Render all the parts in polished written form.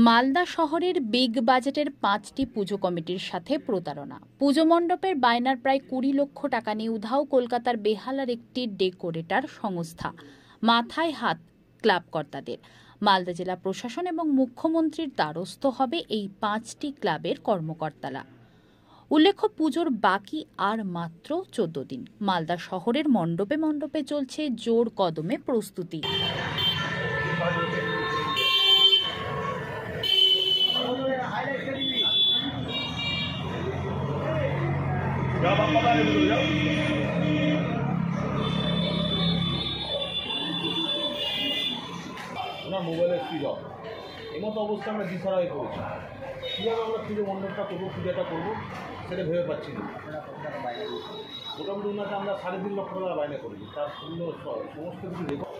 মালদা শহরের বিগ বাজেটের 5টি পুজো কমিটির সাথে প্রতারণা। পুজো মণ্ডপের বায়নার প্রায় 20 লক্ষ টাকা নিয়ে উধাও কলকাতার বেহালার একটি ডেকোরেটর সংস্থা। মাথায় হাত ক্লাব কর্তাদের। মালদা জেলা প্রশাসন এবং মুখ্যমন্ত্রীর দ্বারস্থ হবে এই 5টি ক্লাবের কর্মকর্তারা। উল্লেখ্য, পুজোর বাকি আর মাত্র 14 দিন। মালদা শহরের মণ্ডপে মণ্ডপে চলছে জোর কদমে প্রস্তুতি। মোবাইলের সুইচ অফ এমতো অবস্থা আমরা দিশারা হয়ে পড়েছি। কীভাবে আমরা পুজো মণ্ডপটা করবো, পূজাটা করবো সেটা ভেবে পাচ্ছি না। মোটামুটি ওনাকে আমরা 3.5 লক্ষ টাকা বাইনা করেছি। তার সুন্দর সমস্ত কিছু রেকর্ড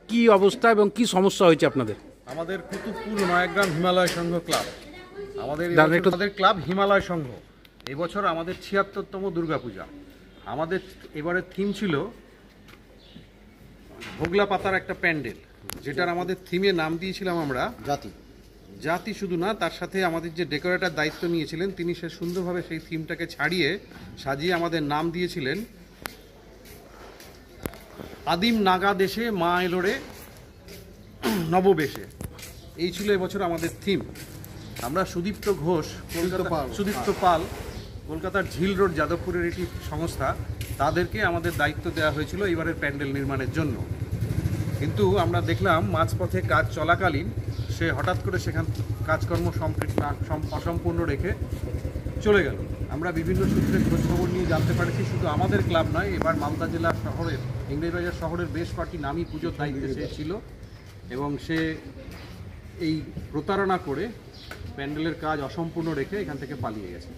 কি অবস্থা এবং কি সমস্যা হয়েছে আপনাদের? আমাদের কুতুবপুর নয়াগ্রাম হিমালয় সংঘ ক্লাব, আমাদের ক্লাব হিমালয় সংঘ এবছর আমাদের ৭৬তম দুর্গাপূজা। আমাদের এবারে থিম ছিল ভোগলা পাতার একটা প্যান্ডেল, যেটার আমাদের থিমে নাম দিয়েছিলাম আমরা জাতি। শুধু না, তার সাথে আমাদের যে ডেকোরেটর দায়িত্ব নিয়েছিলেন তিনি সে সুন্দরভাবে সেই থিমটাকে ছাড়িয়ে সাজিয়ে আমাদের নাম দিয়েছিলেন আদিম নাগা দেশে মা এলোরে নববেশে। এই ছিল এবছর আমাদের থিম। আমরা সুদীপ্ত পাল কলকাতার ঝিল রোড যাদবপুরের একটি সংস্থা, তাদেরকে আমাদের দায়িত্ব দেওয়া হয়েছিল এবারের প্যান্ডেল নির্মাণের জন্য। কিন্তু আমরা দেখলাম মাঝপথে কাজ চলাকালীন সে হঠাৎ করে সেখান কাজকর্ম অসম্পূর্ণ রেখে চলে গেল। আমরা বিভিন্ন সূত্রে খোঁজখবর নিয়ে জানতে পারছি শুধু আমাদের ক্লাব নয়, এবার মালদা জেলা শহরের ইংরেজবাজার শহরের বেশ কয়েকটি নামী পুজোর দায়িত্বে সে ছিল এবং সে এই প্রতারণা করে প্যান্ডেলের কাজ অসম্পূর্ণ রেখে এখান থেকে পালিয়ে গেছে।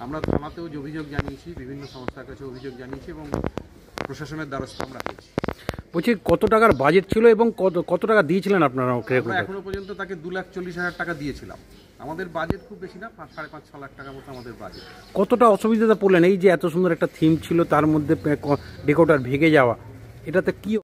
আমরা থানাতেও অভিযোগ জানিয়েছি, বিভিন্ন সংস্থার কাছে অভিযোগ জানিয়েছি এবং প্রশাসনের দ্বারস্থ আমরা হয়েছি। বলছি, কত টাকার বাজেট ছিল এবং কত টাকা দিয়েছিলেন আপনারা? এখনো পর্যন্ত তাকে 2,40,000 টাকা দিয়েছিলাম। আমাদের বাজেট খুব বেশি না, 5.5-6 লাখ টাকার মতো আমাদের বাজেট। কতটা অসুবিধাতে পড়লেন এই যে এত সুন্দর একটা থিম ছিল তার মধ্যে ডেকোরেটর ভেঙে যাওয়া, এটাতে কি